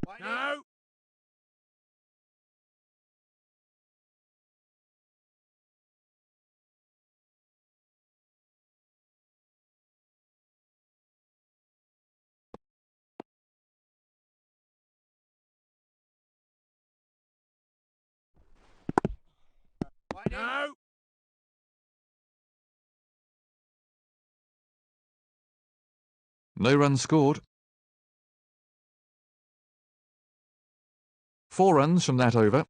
No! No! No runs scored. 4 runs from that over.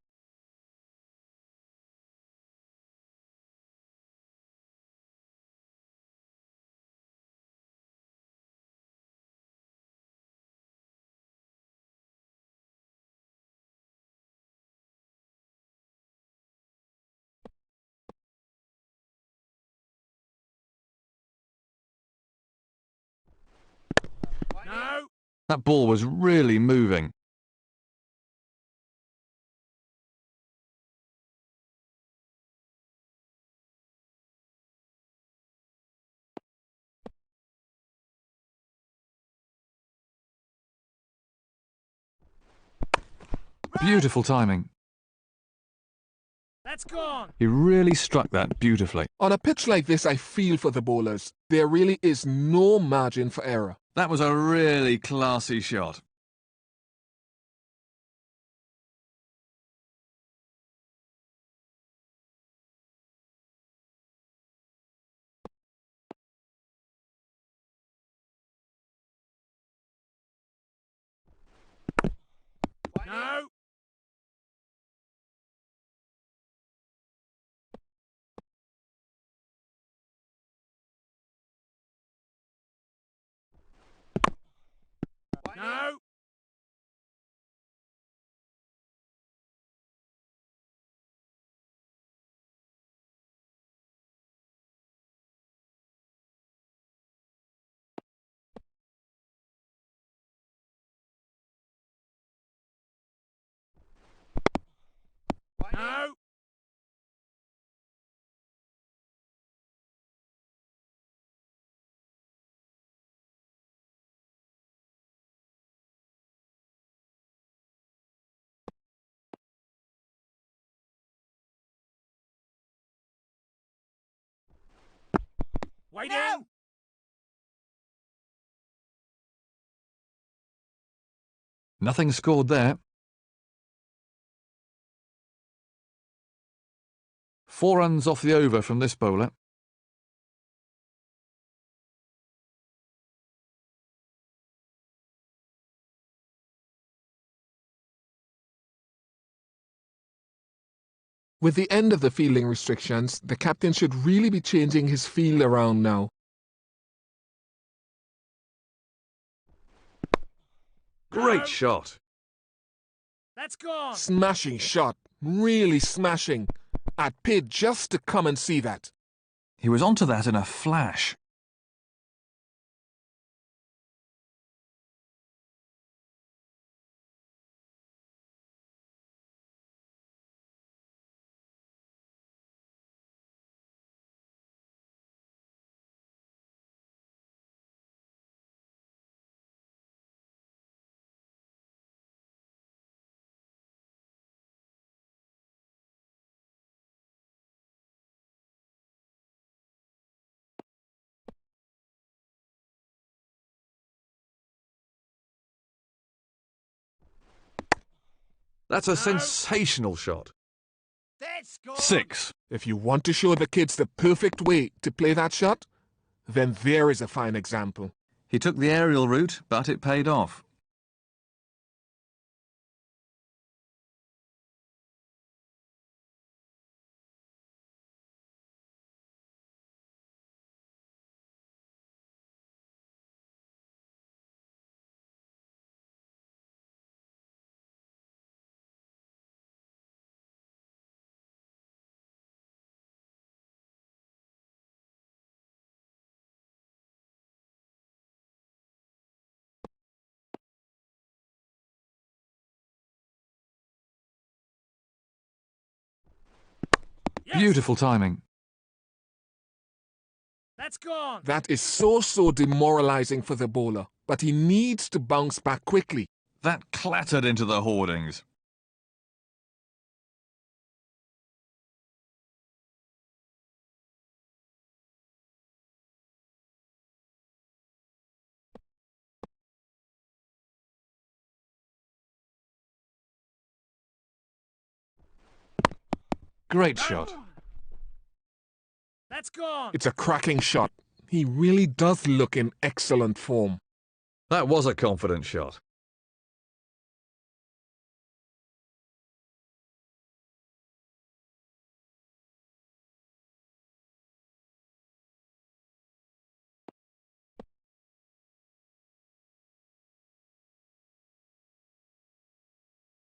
No! That ball was really moving. Beautiful timing. That's gone! He really struck that beautifully. On a pitch like this, I feel for the bowlers. There really is no margin for error. That was a really classy shot. No! No! No! Waiting! Nothing scored there. 4 runs off the over from this bowler. With the end of the fielding restrictions, the captain should really be changing his field around now. Great shot. That's gone! Smashing shot. Really smashing. I'd pay just to come and see that. He was onto that in a flash. That's a sensational shot. That's gone! 6. If you want to show the kids the perfect way to play that shot, then there is a fine example. He took the aerial route, but it paid off. Yes! Beautiful timing. That's gone! That is so demoralizing for the bowler, but he needs to bounce back quickly. That clattered into the hoardings. Great shot. That's gone. It's a cracking shot. He really does look in excellent form. That was a confident shot.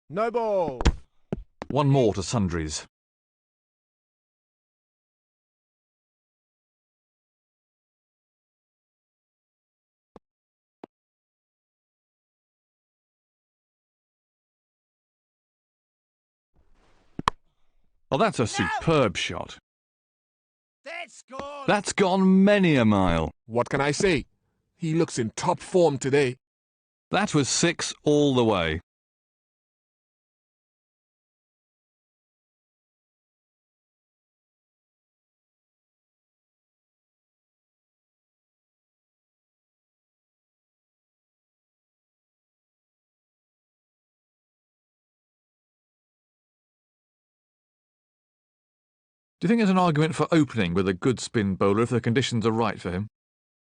No ball. One more to sundries. Oh, that's a superb shot. That's gone. That's gone many a mile. What can I say? He looks in top form today. That was 6 all the way. Do you think there's an argument for opening with a good spin bowler if the conditions are right for him?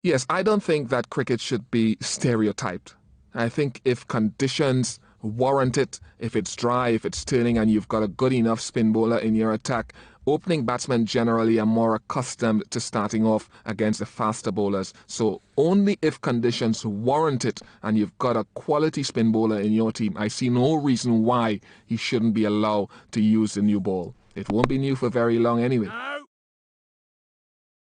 Yes, I don't think that cricket should be stereotyped. I think if conditions warrant it, if it's dry, if it's turning and you've got a good enough spin bowler in your attack, opening batsmen generally are more accustomed to starting off against the faster bowlers. So only if conditions warrant it and you've got a quality spin bowler in your team, I see no reason why he shouldn't be allowed to use the new ball. It won't be new for very long anyway. No.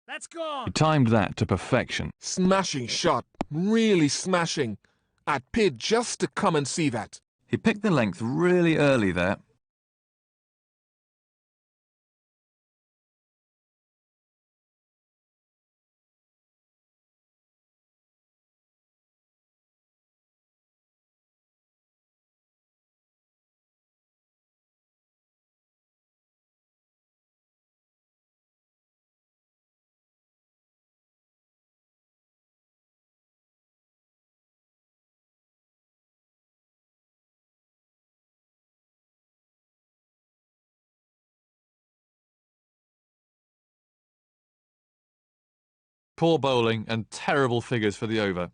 That's He gone. timed that to perfection. Smashing shot. Really smashing. I'd pay just to come and see that. He picked the length really early there. Poor bowling and terrible figures for the over.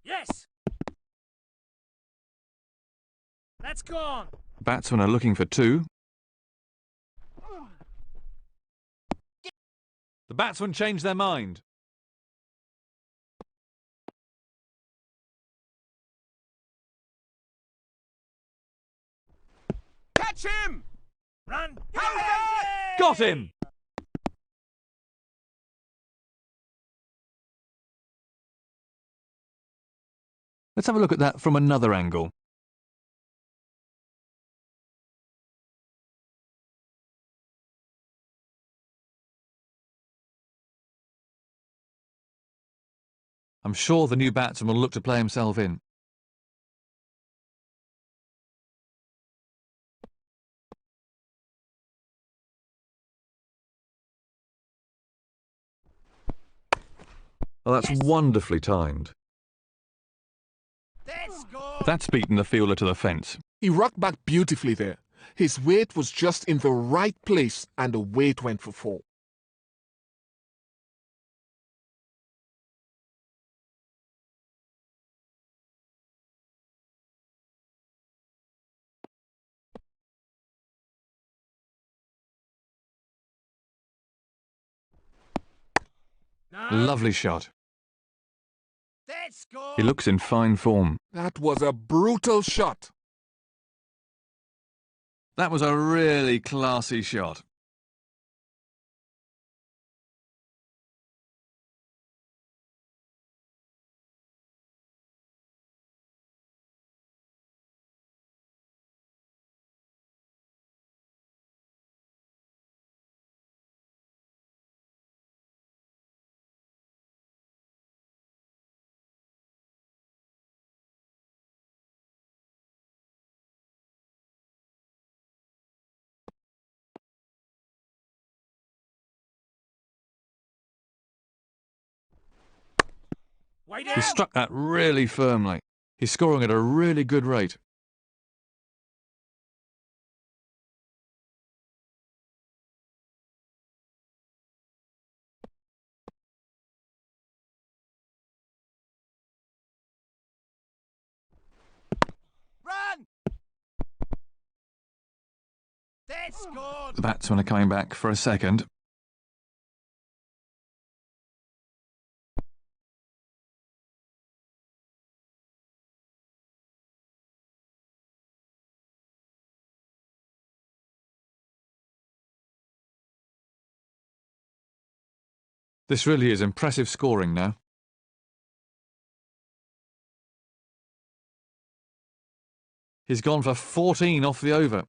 Yes. That's gone. Batsmen are looking for 2. The batsmen changed their mind. Catch him! Run. Got him! Let's have a look at that from another angle. I'm sure the new batsman will look to play himself in. Oh, that's wonderfully timed. That's gone. That's beaten the fielder to the fence. He rocked back beautifully there. His weight was just in the right place and the weight went for 4. No. Lovely shot. That's That's gone. He looks in fine form. That was a brutal shot. That was a really classy shot. Way He down. struck that really firmly. He's scoring at a really good rate. Run. That's gone. The batsmen are coming back for a second. This really is impressive scoring now. He's gone for 14 off the over.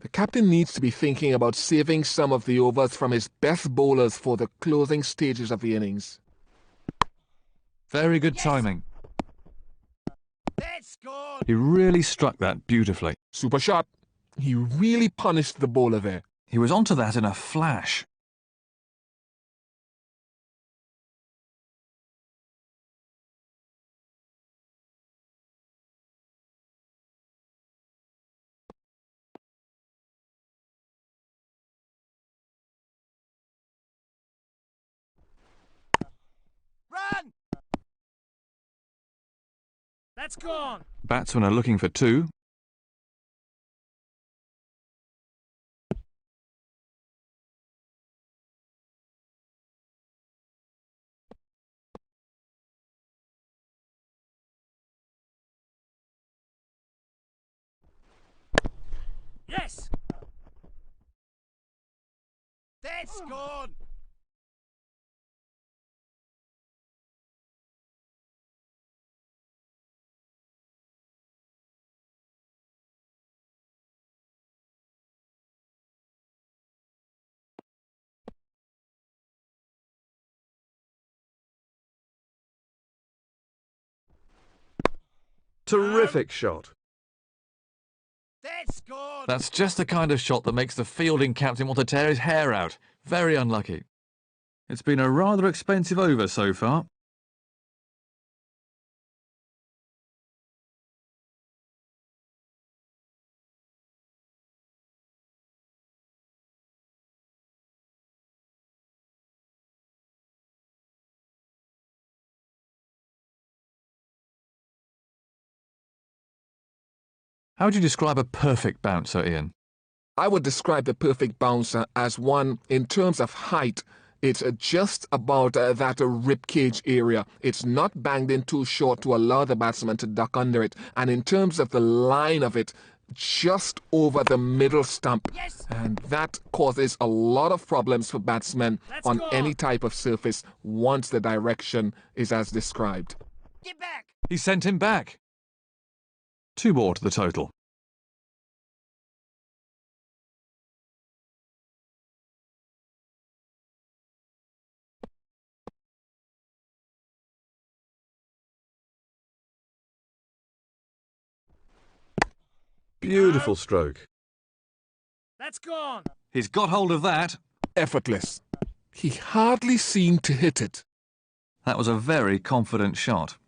The captain needs to be thinking about saving some of the overs from his best bowlers for the closing stages of the innings. Very good timing. That's gone. He really struck that beautifully. Super shot. He really punished the bowler there. He was onto that in a flash. Run. That's gone. Batsmen are looking for two. Yes. That's gone. Terrific shot. That's gone. That's just the kind of shot that makes the fielding captain want to tear his hair out. Very unlucky. It's been a rather expensive over so far. How would you describe a perfect bouncer, Ian? I would describe the perfect bouncer as one, in terms of height, it's just about that rib cage area. It's not banged in too short to allow the batsman to duck under it. And in terms of the line of it, just over the middle stump. Yes. And that causes a lot of problems for batsmen Let's on go. any type of surface once the direction is as described. Get back. He sent him back. 2 more to the total. Beautiful stroke. That's gone. He's got hold of that. Effortless. He hardly seemed to hit it. That was a very confident shot.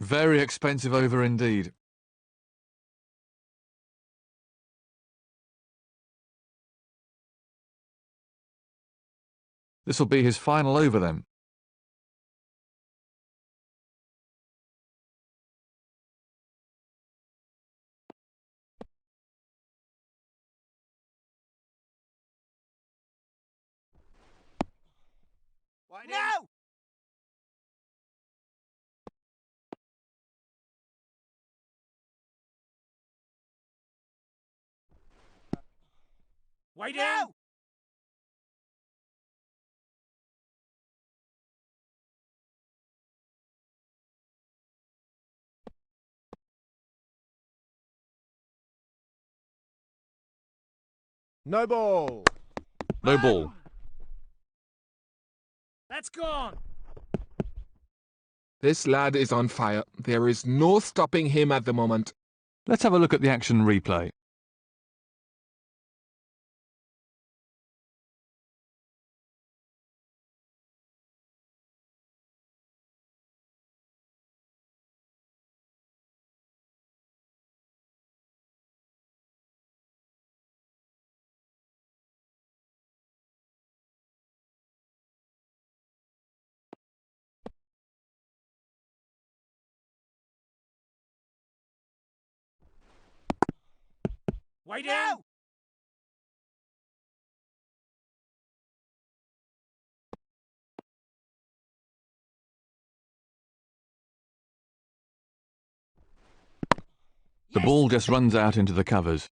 Very expensive over indeed. This will be his final over then. No! Wait in. No! No ball. No ball. That's gone. This lad is on fire. There is no stopping him at the moment. Let's have a look at the action replay. Wait in. No! The Yes! ball just runs out into the covers.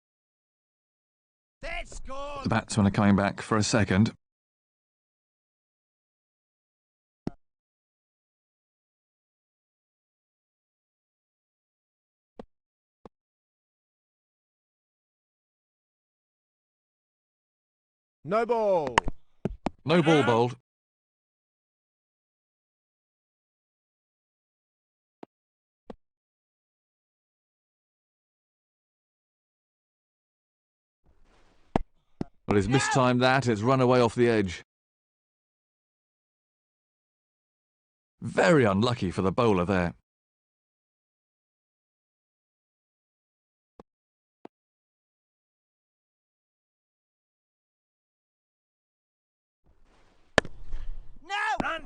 That's gone! The batsmen are coming back for a second. No ball. No ball bowled. But he's mistimed that, it's run away off the edge. Very unlucky for the bowler there. No! Run.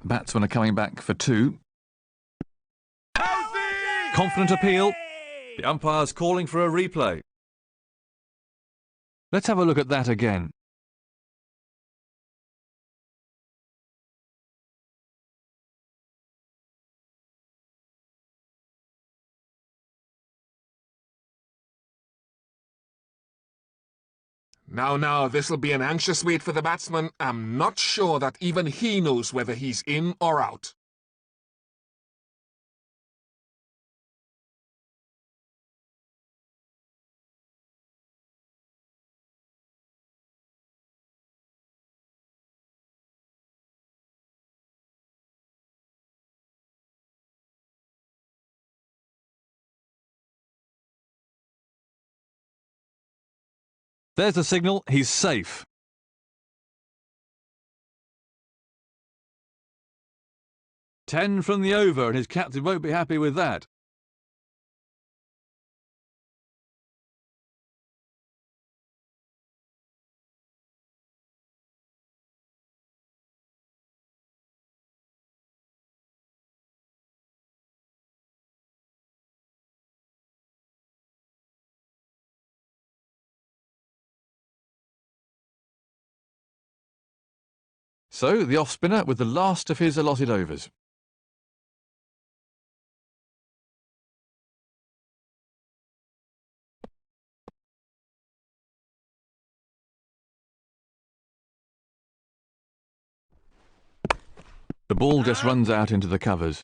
The batsmen are coming back for two. Cozy! Confident appeal. The umpire's calling for a replay. Let's have a look at that again. Now, this'll be an anxious wait for the batsman. I'm not sure that even he knows whether he's in or out. There's the signal, he's safe. Ten from the over, and his captain won't be happy with that. So, the off-spinner with the last of his allotted overs. The ball just runs out into the covers.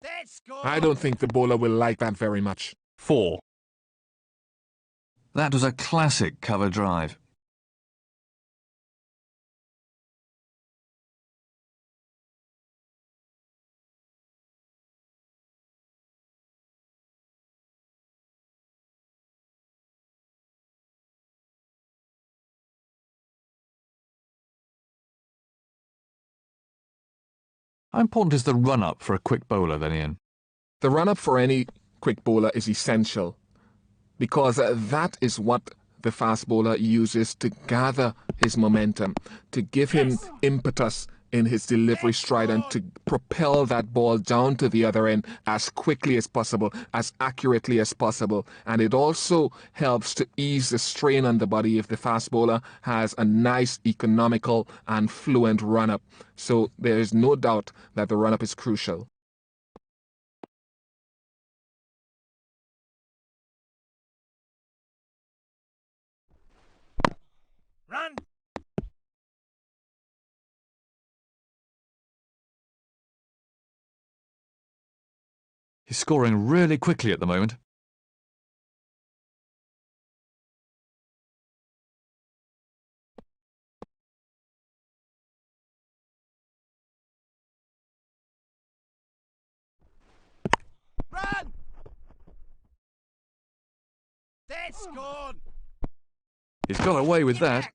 That's gone! I don't think the bowler will like that very much. 4. That was a classic cover drive. How important is the run-up for a quick bowler then, Ian? The run-up for any quick bowler is essential because that is what the fast bowler uses to gather his momentum, to give him impetus in his delivery stride and to propel that ball down to the other end as quickly as possible, as accurately as possible. And it also helps to ease the strain on the body if the fast bowler has a nice, economical and fluent run-up. So there is no doubt that the run-up is crucial. Run! He's scoring really quickly at the moment. Run! That's gone! He's got away with Get that. back.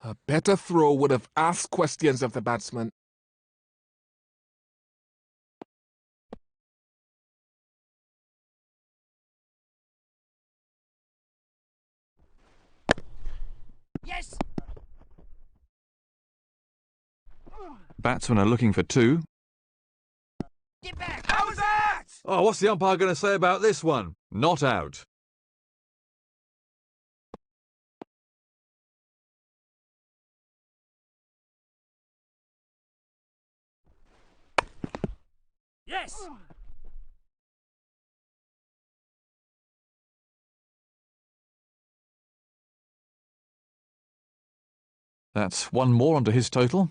A better throw would have asked questions of the batsman. Yes! Batsmen are looking for two. Get back! How was that? Oh, what's the umpire going to say about this one? Not out. Yes! That's one more onto his total.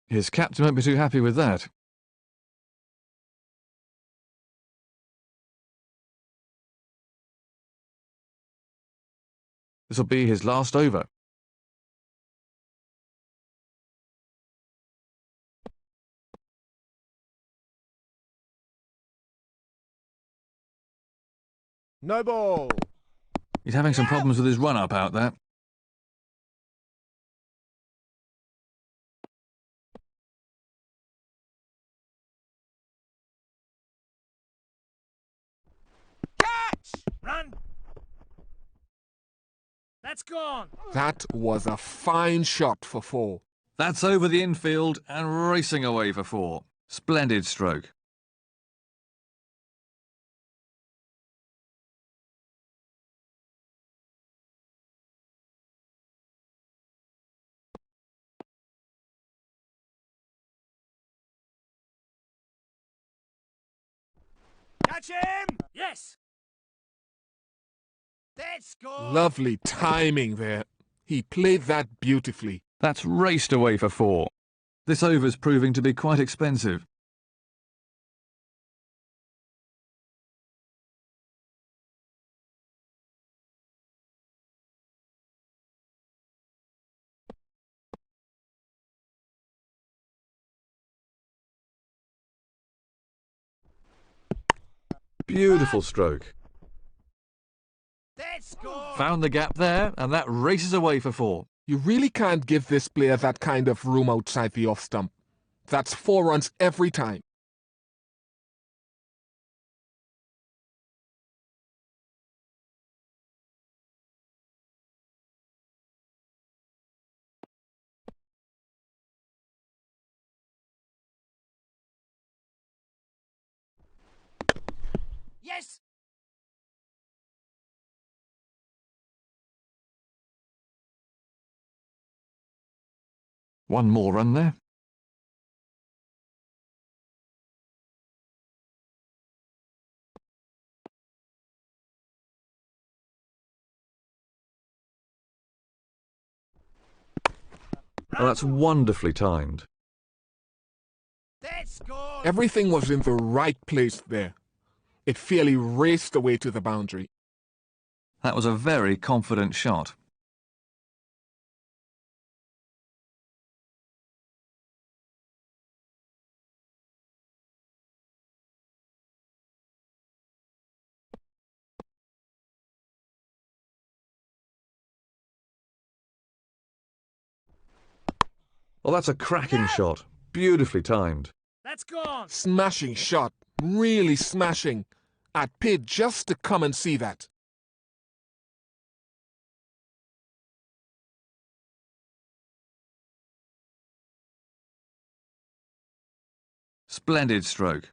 His captain won't be too happy with that. This will be his last over. No ball. He's having some problems with his run-up out there. Catch! Run! That's gone! That was a fine shot for four. That's over the infield and racing away for four. Splendid stroke. Catch him! Yes! That's gone! Lovely timing there. He played that beautifully. That's raced away for four. This over's proving to be quite expensive. Beautiful stroke. That's gone! Found the gap there, and that races away for four. You really can't give this player that kind of room outside the off stump. That's 4 runs every time. Yes! One more run there. Oh, that's wonderfully timed. That's gone! Everything was in the right place there. It fairly raced away to the boundary. That was a very confident shot. Oh, that's a cracking shot. Beautifully timed. That's gone. Smashing shot. Really smashing. I'd pay just to come and see that. Splendid stroke.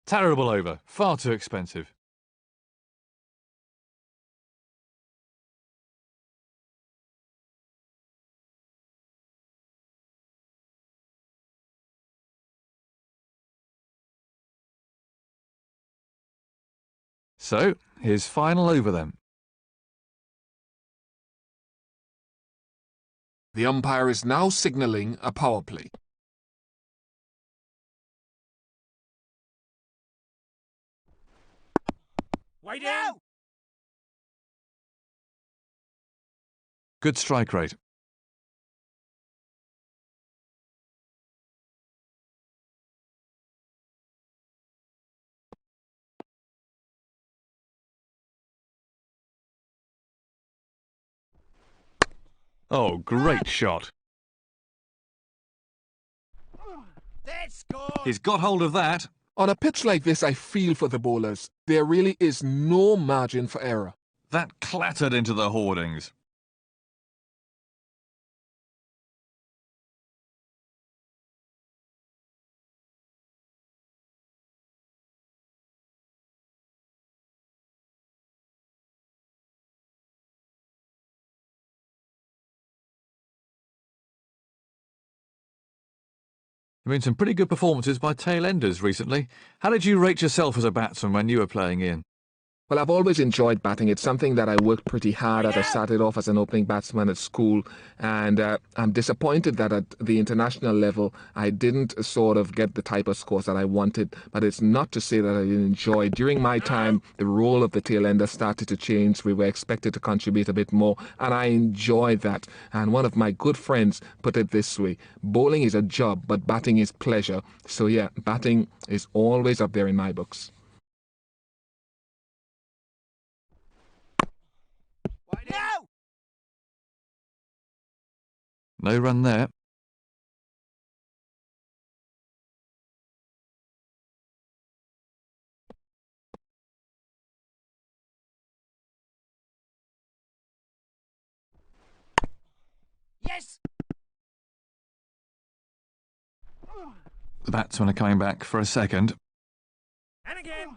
Terrible over. Far too expensive. So, his final over then. The umpire is now signalling a power play. Wait No! in. Good strike rate. Oh, great shot. That's gone. He's got hold of that. On a pitch like this, I feel for the bowlers. There really is no margin for error. That clattered into the hoardings. There have been some pretty good performances by tail-enders recently. How did you rate yourself as a batsman when you were playing in? Well, I've always enjoyed batting. It's something that I worked pretty hard at. I started off as an opening batsman at school, and I'm disappointed that at the international level I didn't sort of get the type of scores that I wanted, but it's not to say that I didn't enjoy. During my time, the role of the tail ender started to change. We were expected to contribute a bit more, and I enjoyed that. And one of my good friends put it this way: bowling is a job, but batting is pleasure. So yeah, batting is always up there in my books. No! No run there. Yes! The batsmen are coming back for a second. And again.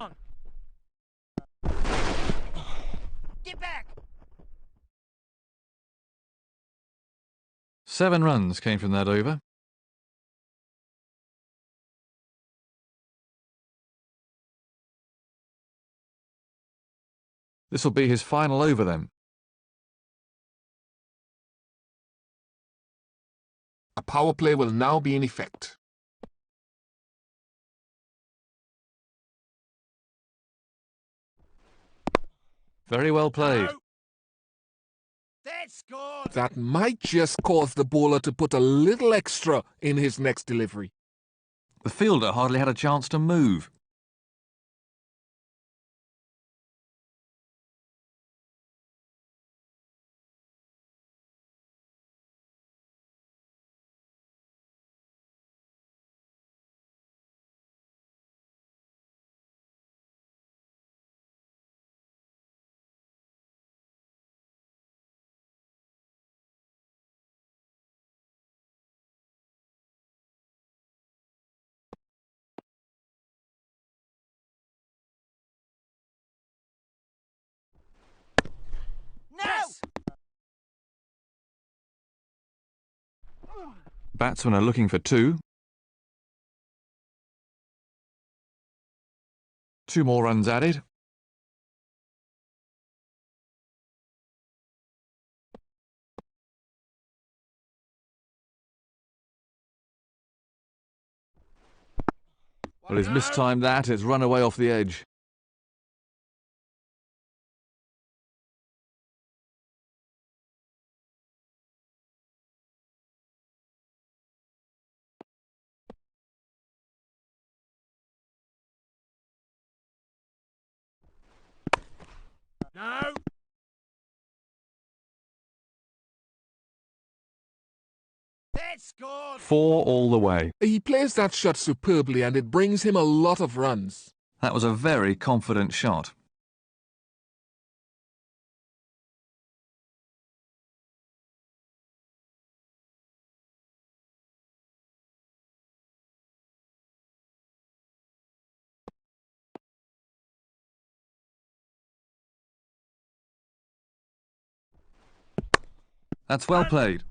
Get back! 7 runs came from that over. This will be his final over then. A power play will now be in effect. Very well played. No. That's gone. That might just cause the bowler to put a little extra in his next delivery. The fielder hardly had a chance to move. No! Yes. Batsmen are looking for 2. 2 more runs added. Well, he's mistimed that. It's run away off the edge. No. That's good. 4 all the way. He plays that shot superbly and it brings him a lot of runs. That was a very confident shot. That's well played.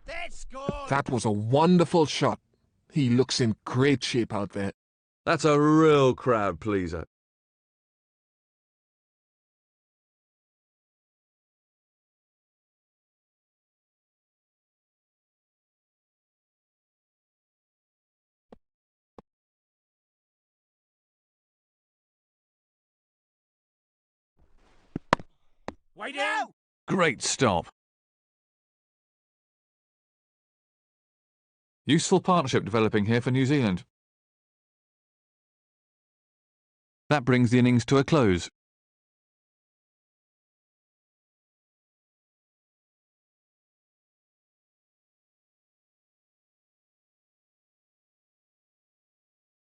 That's good. That was a wonderful shot. He looks in great shape out there. That's a real crowd pleaser. Wait No. in. Great stop. Useful partnership developing here for New Zealand. That brings the innings to a close.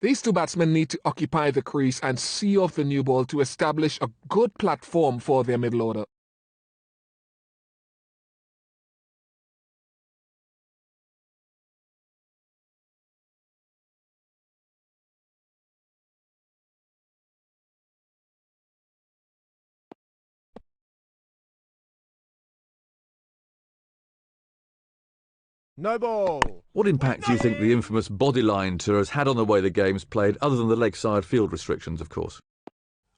These two batsmen need to occupy the crease and see off the new ball to establish a good platform for their middle order. No ball. What impact do you think the infamous bodyline tour has had on the way the game's played, other than the leg side field restrictions, of course?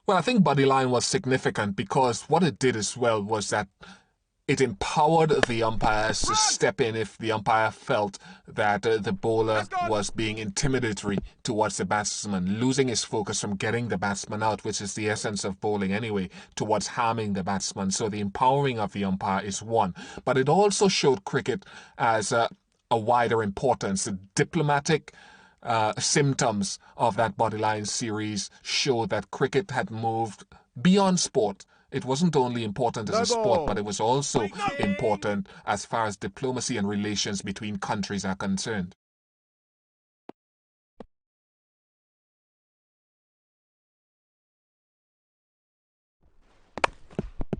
Well, I think bodyline was significant because what it did as well was that it empowered the umpires to step in if the umpire felt that the bowler was being intimidatory towards the batsman, losing his focus from getting the batsman out, which is the essence of bowling anyway, towards harming the batsman. So the empowering of the umpire is one. But it also showed cricket as a wider importance. The diplomatic symptoms of that bodyline series showed that cricket had moved beyond sport. It wasn't only important as a sport, but it was also important as far as diplomacy and relations between countries are concerned.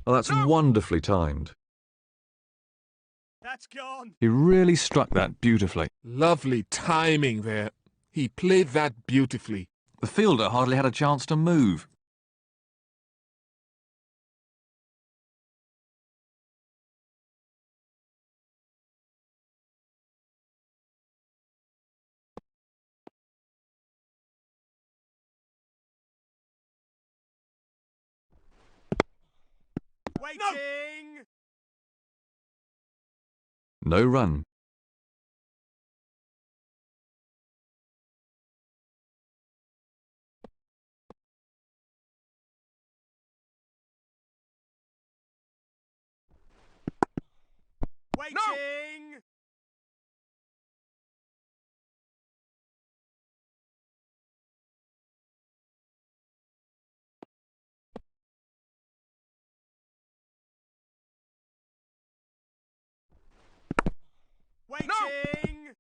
Well, that's wonderfully timed. That's gone. He really struck that beautifully. Lovely timing there. He played that beautifully. The fielder hardly had a chance to move. Waiting. No run. Waiting. Waiting.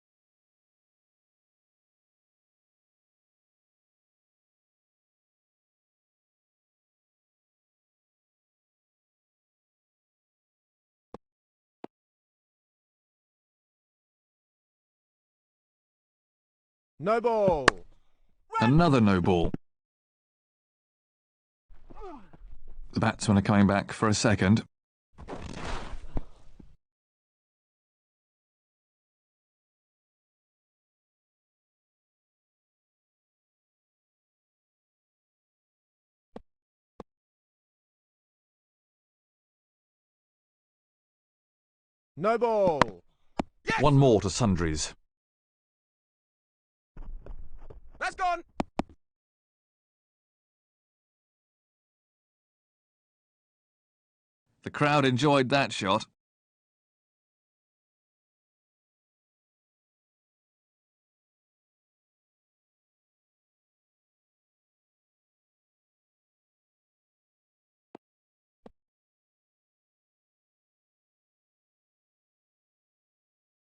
No ball. Another no ball. The batsmen are coming back for a second. No ball. Yes! One more to Sundries. That's gone. The crowd enjoyed that shot.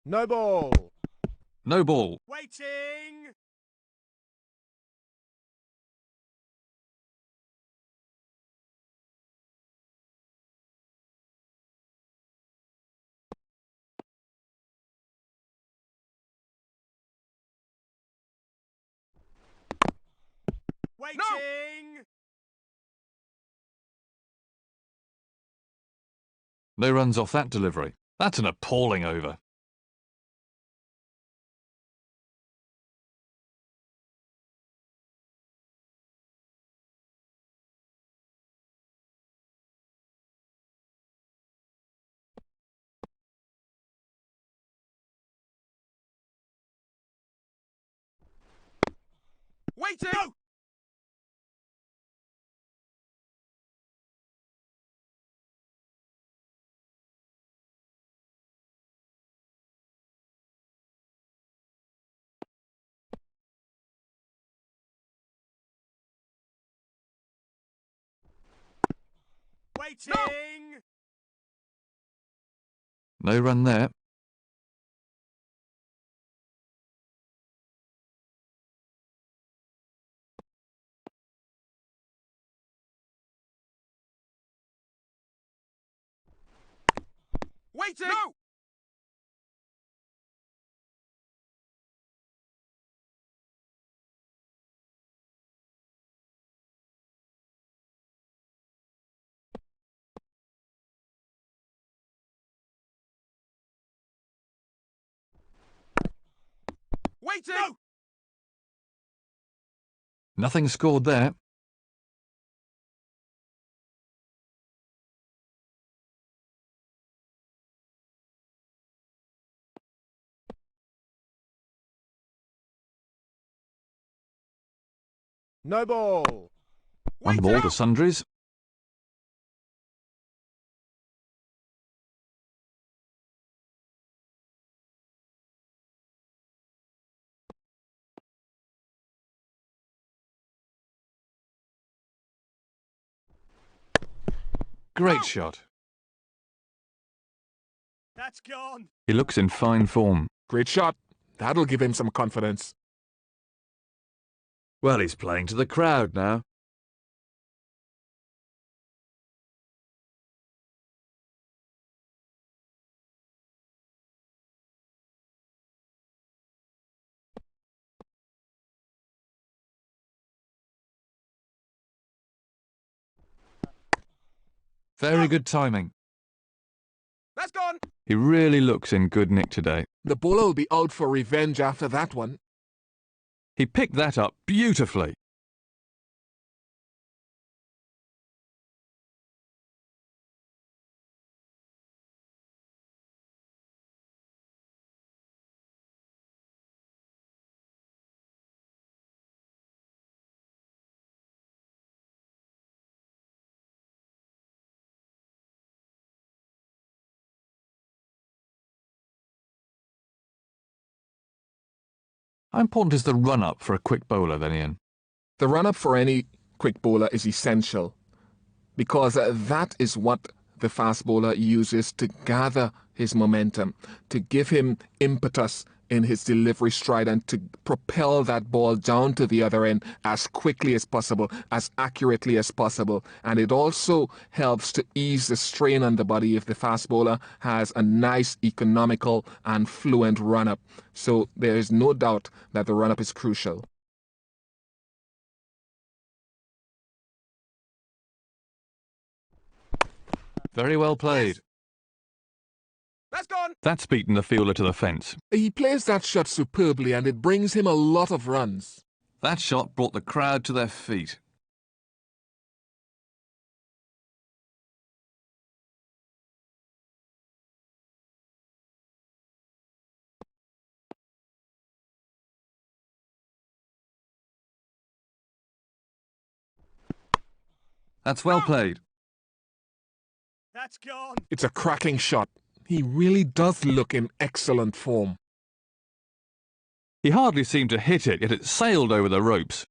No ball. No ball. Waiting. Waiting. No runs off that delivery. That's an appalling over. Waiting. No. Waiting. No run there. Waiting. No. Waiting. No. Nothing scored there. No ball. One Waiting. more to Sundries. Great shot. That's gone. He looks in fine form. Great shot. That'll give him some confidence. Well, he's playing to the crowd now. Very good timing. That's gone. He really looks in good nick today. The bowler will be out for revenge after that one. He picked that up beautifully. How important is the run-up for a quick bowler then, Ian? The run-up for any quick bowler is essential because that is what the fast bowler uses to gather his momentum, to give him impetus in his delivery stride and to propel that ball down to the other end as quickly as possible, as accurately as possible. And it also helps to ease the strain on the body if the fast bowler has a nice, economical and fluent run-up. So there is no doubt that the run-up is crucial. Very well played. That's gone. That's beaten the fielder to the fence. He plays that shot superbly and it brings him a lot of runs. That shot brought the crowd to their feet. That's well played. That's gone. It's a cracking shot. He really does look in excellent form. He hardly seemed to hit it, yet it sailed over the ropes.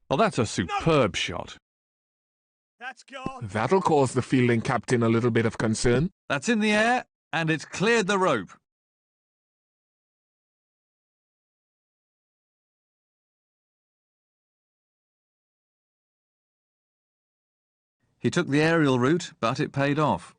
Well, that's a superb shot. That's gone. That'll cause the fielding captain a little bit of concern. That's in the air, and it's cleared the rope. He took the aerial route, but it paid off.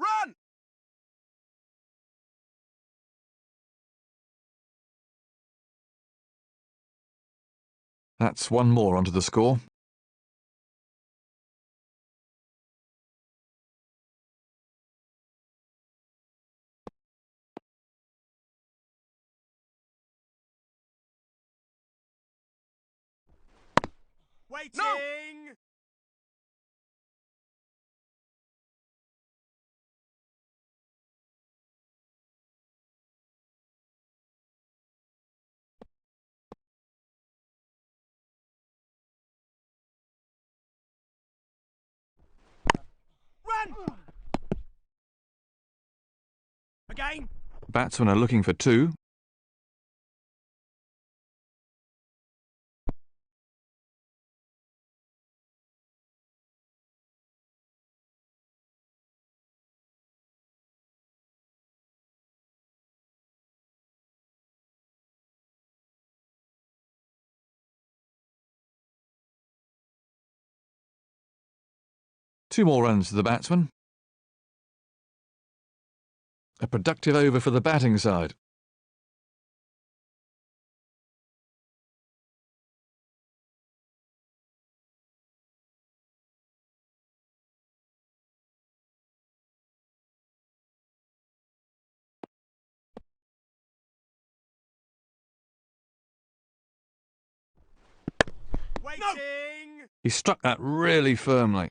Run! That's one more onto the score. Waiting. Run. Again. Batsmen are looking for two. Two more runs to the batsman. A productive over for the batting side. Waiting. He struck that really firmly.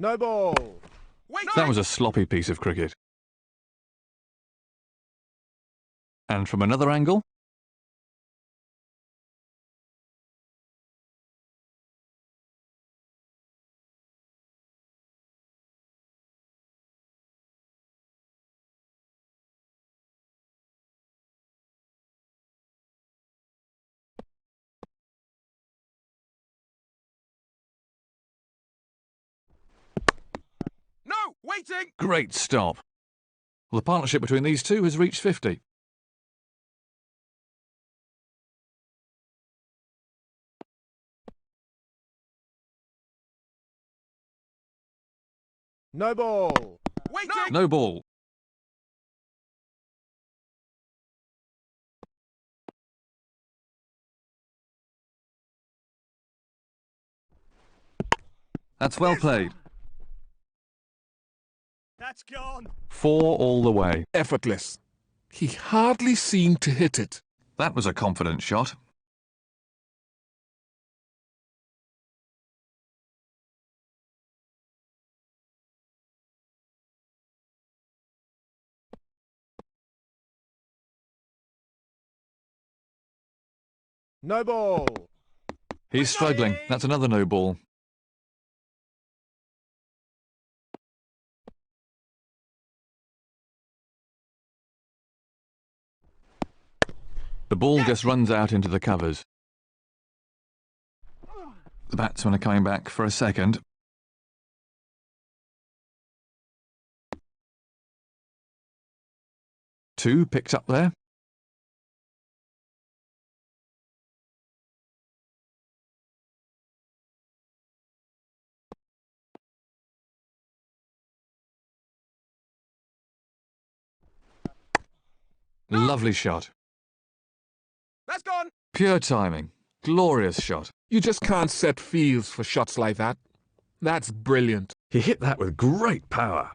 No ball. Wait! That was a sloppy piece of cricket. And from another angle, No! Waiting! great stop. Well, the partnership between these two has reached 50. No ball. Waiting! No ball. That's well played. That's gone. 4 all the way. Effortless. He hardly seemed to hit it. That was a confident shot. No ball. He's struggling. That's another no ball. The ball just runs out into the covers. The batsmen are coming back for a second. Two picked up there. Lovely shot. That's gone. Pure timing. Glorious shot. You just can't set fields for shots like that. That's brilliant. He hit that with great power.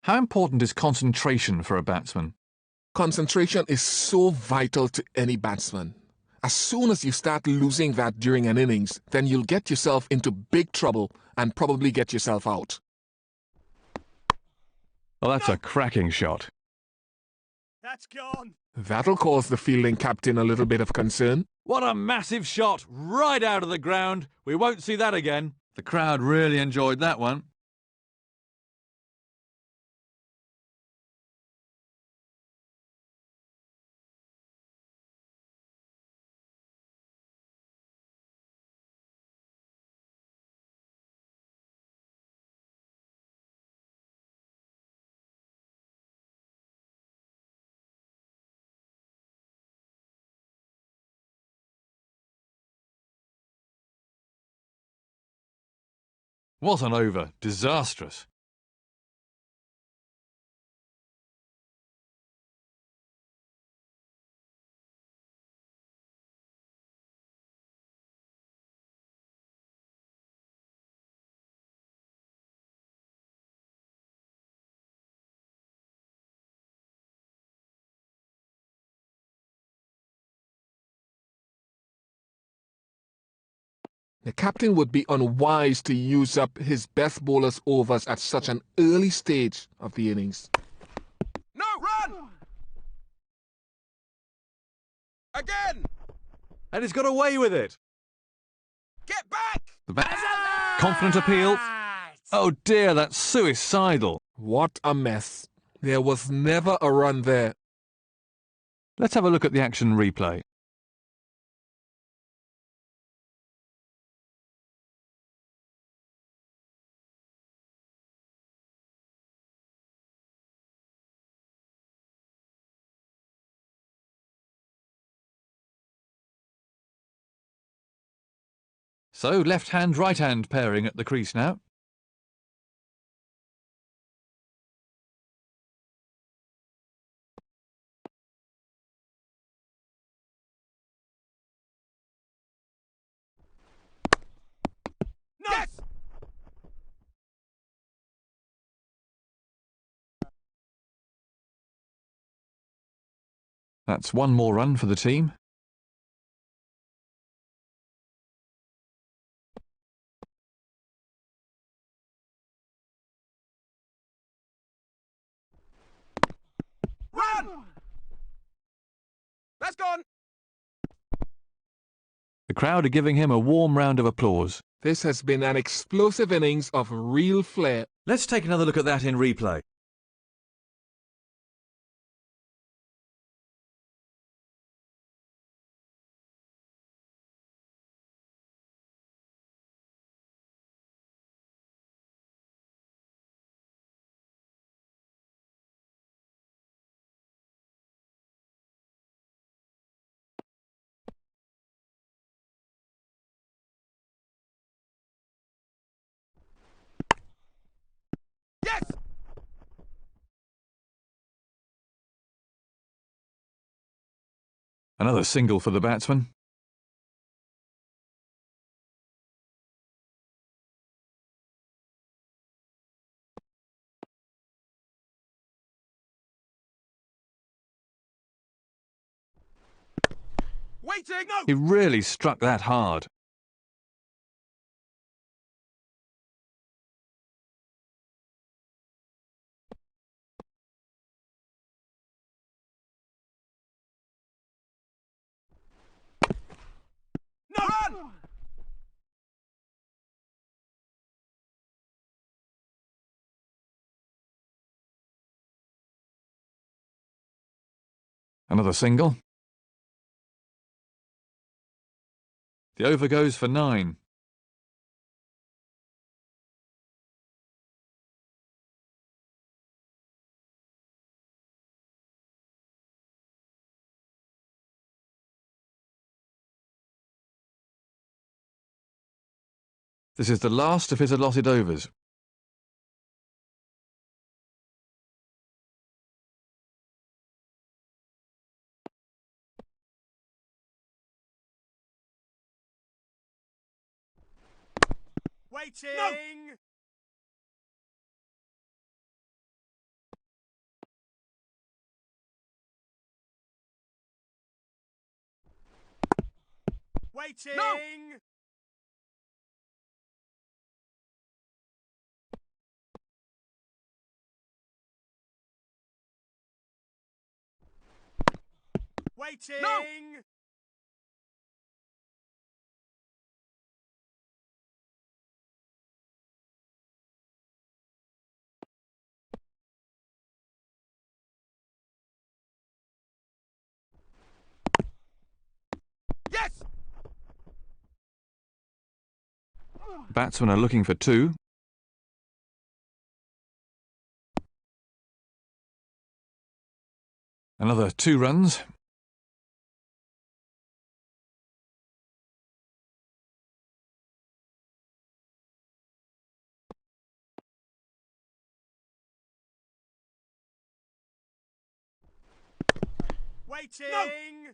How important is concentration for a batsman? Concentration is so vital to any batsman. As soon as you start losing that during an innings, then you'll get yourself into big trouble and probably get yourself out. Well, that's a cracking shot. That's gone. That'll cause the fielding captain a little bit of concern. What a massive shot, right out of the ground. We won't see that again. The crowd really enjoyed that one. What an over. Disastrous. The captain would be unwise to use up his best bowler's overs at such an early stage of the innings. No, run! Again! And he's got away with it. Get back! The confident appeal. Oh dear, that's suicidal. What a mess. There was never a run there. Let's have a look at the action replay. So, left-hand, right-hand pairing at the crease now. No! Yes! That's one more run for the team. Run! That's gone. The crowd are giving him a warm round of applause. This has been an explosive innings of real flair. Let's take another look at that in replay. Yes! Another single for the batsman. Waiting! He really struck that hard. No! Run! Another single. The over goes for 9. This is the last of his allotted overs. Waiting! Waiting! Waiting! Yes! Batsmen are looking for 2. Another 2 runs. Waiting!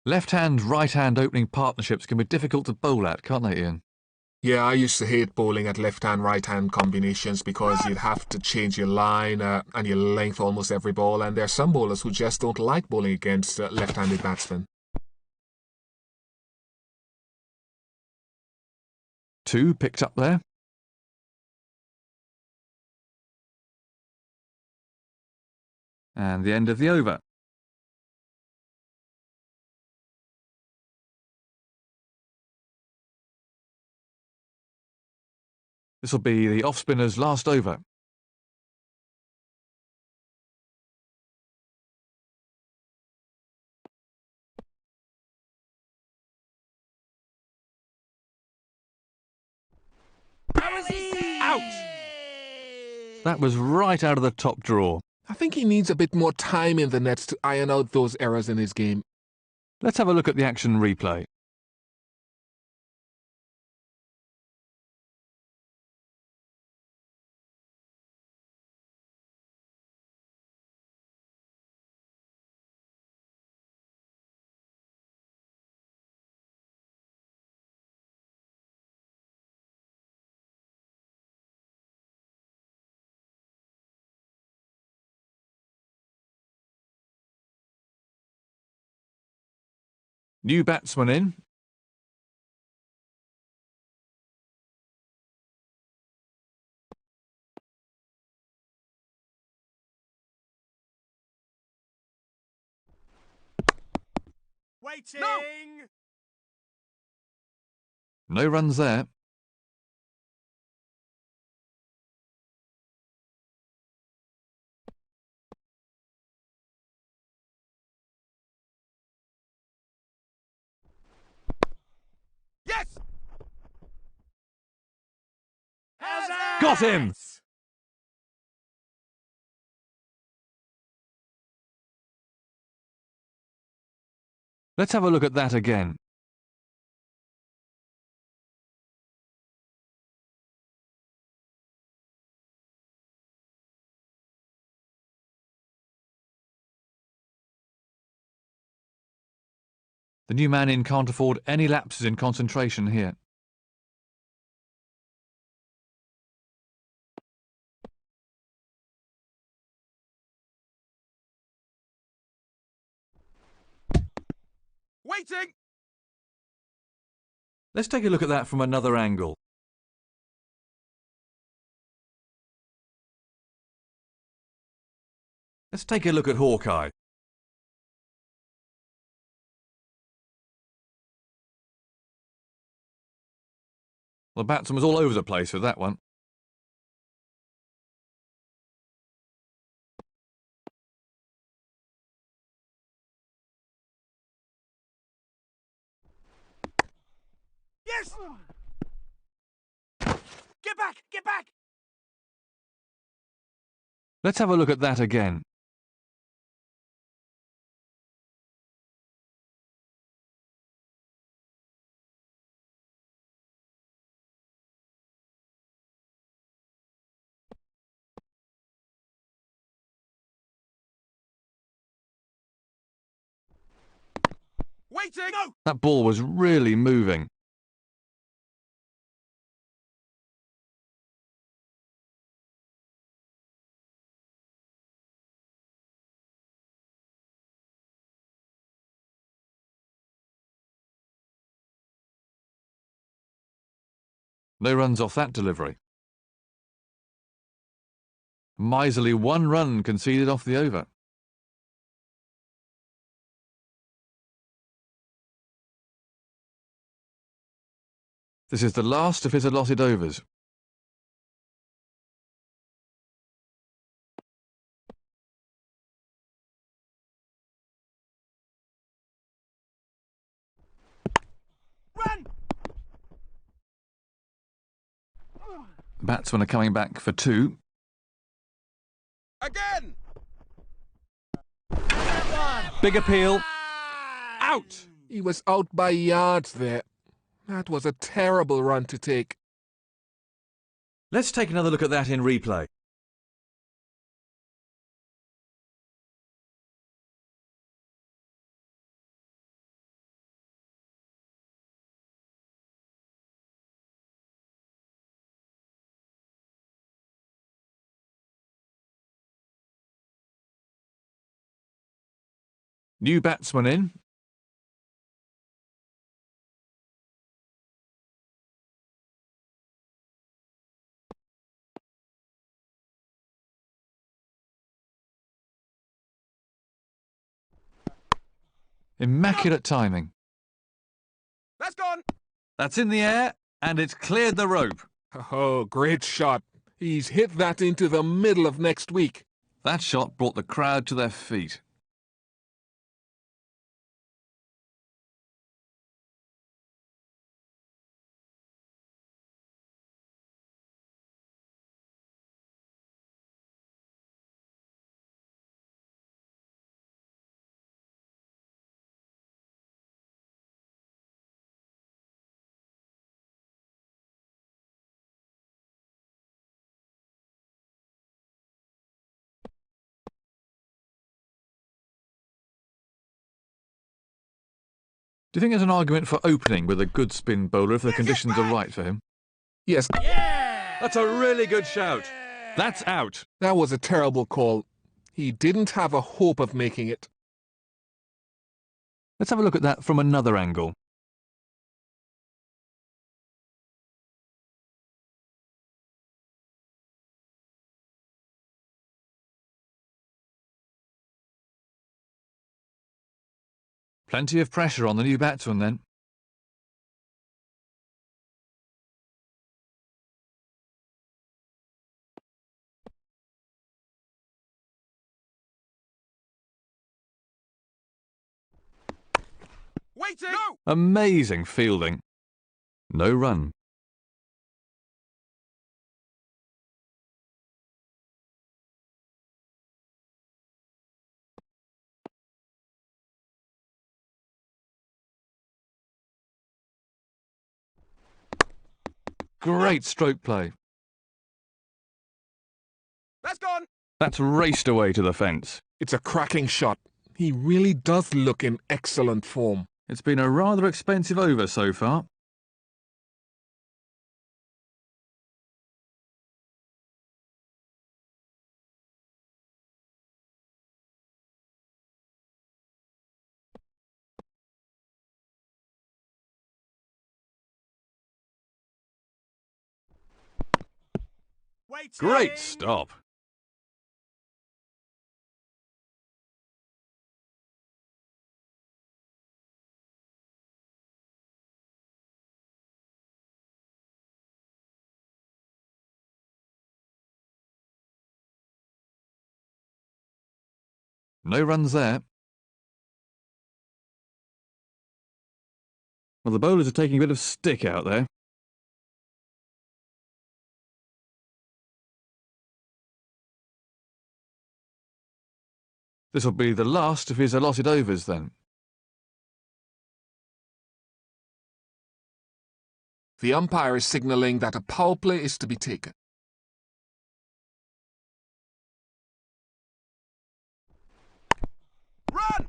Left-hand, right-hand opening partnerships can be difficult to bowl at, can't they, Ian? Yeah, I used to hate bowling at left-hand, right-hand combinations because you'd have to change your line and your length almost every ball, and there are some bowlers who just don't like bowling against left-handed batsmen. 2 picked up there. And the end of the over. This will be the off-spinner's last over. Out! That was right out of the top drawer. I think he needs a bit more time in the nets to iron out those errors in his game. Let's have a look at the action replay. New batsman in. Waiting! No runs there. Yes! Has Got him! it! Let's have a look at that again. The new man in can't afford any lapses in concentration here. Waiting! Let's take a look at that from another angle. Let's take a look at Hawkeye. The batsman was all over the place with that one. Yes! Get back! Get back! Let's have a look at that again. Waiting! No! That ball was really moving. No runs off that delivery. Miserly 1 run conceded off the over. This is the last of his allotted overs. Run! The batsmen are coming back for 2. Again! Big appeal. Out! He was out by yards there. That was a terrible run to take. Let's take another look at that in replay. New batsman in. Immaculate timing. That's gone! That's in the air, and it's cleared the rope. Oh, great shot. He's hit that into the middle of next week. That shot brought the crowd to their feet. Do you think there's an argument for opening with a good spin bowler if the conditions are right for him? Yes, Yeah! That's a really good shout. That's out. that was a terrible call. He didn't have a hope of making it. Let's have a look at that from another angle. Plenty of pressure on the new batsman then. Waiting! No! Amazing fielding. No run. Great stroke play. That's gone! That's raced away to the fence. It's a cracking shot. He really does look in excellent form. It's been a rather expensive over so far. Waiting. Great stop. No runs there. Well, the bowlers are taking a bit of stick out there. This will be the last of his allotted overs then. The umpire is signalling that a power play is to be taken. Run!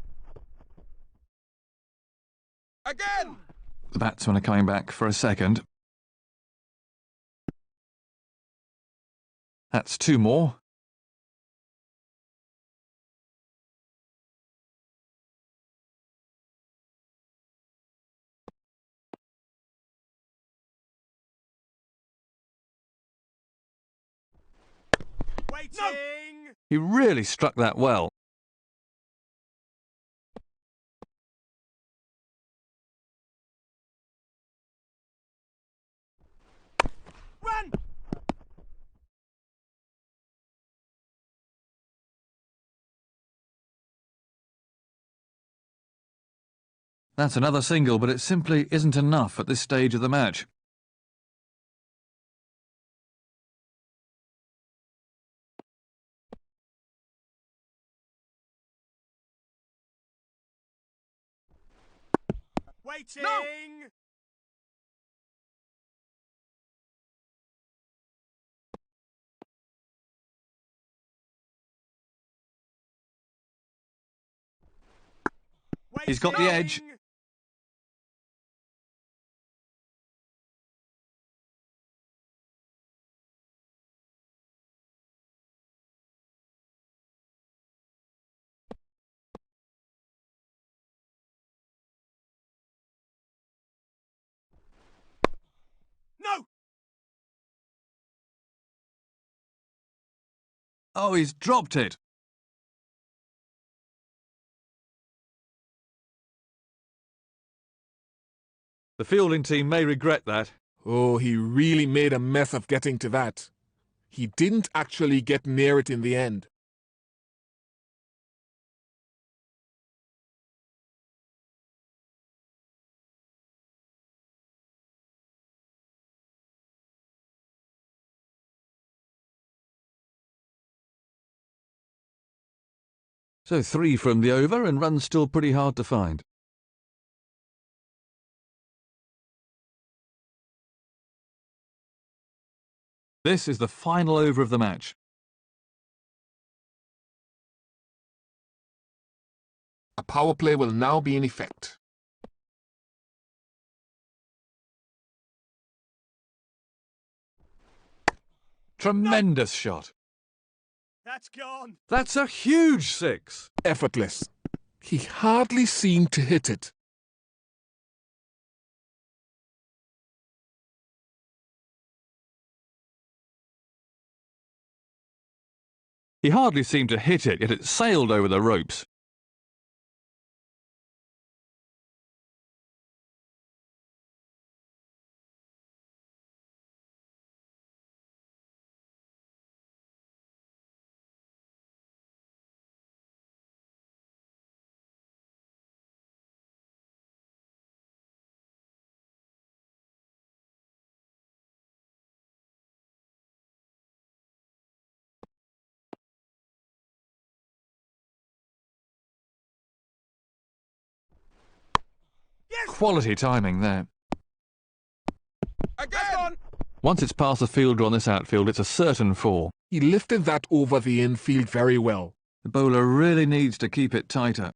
Again! The batsmen are coming back for a second. That's two more. Waiting. He really struck that well. Run. That's another single, but it simply isn't enough at this stage of the match. Waiting. No. Waiting. He's got the edge. No. Oh, he's dropped it. The fielding team may regret that. Oh, he really made a mess of getting to that. He didn't actually get near it in the end. So 3 from the over and runs still pretty hard to find. This is the final over of the match. A power play will now be in effect. Tremendous shot. That's gone. That's a huge 6. Effortless. He hardly seemed to hit it. He hardly seemed to hit it, yet it sailed over the ropes. Yes. Quality timing there. Again! That's gone! Once it's past the fielder on this outfield, it's a certain 4. He lifted that over the infield very well. The bowler really needs to keep it tighter.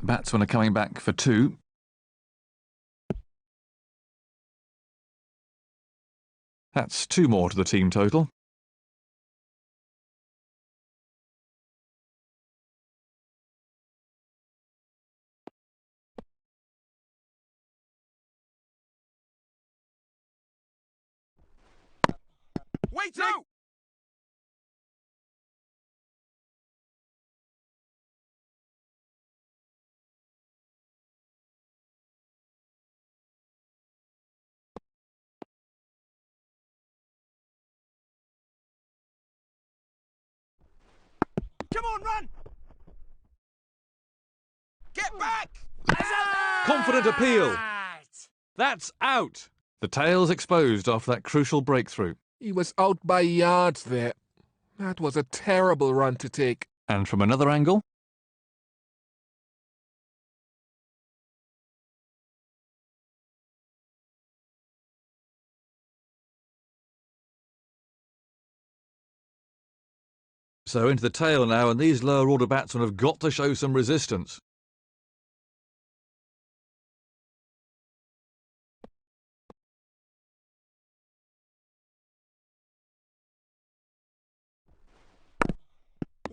The batsmen are coming back for 2. That's 2 more to the team total. Waiting! No! Come on, run! Get back! Confident appeal. Right. That's out. The tail's exposed after that crucial breakthrough. He was out by yards there. That was a terrible run to take. And from another angle, so into the tail now, and these lower order batsmen have got to show some resistance.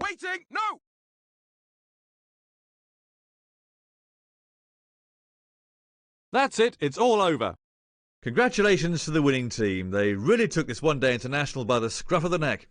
Waiting! No! That's it, it's all over. Congratulations to the winning team. They really took this one-day international by the scruff of the neck.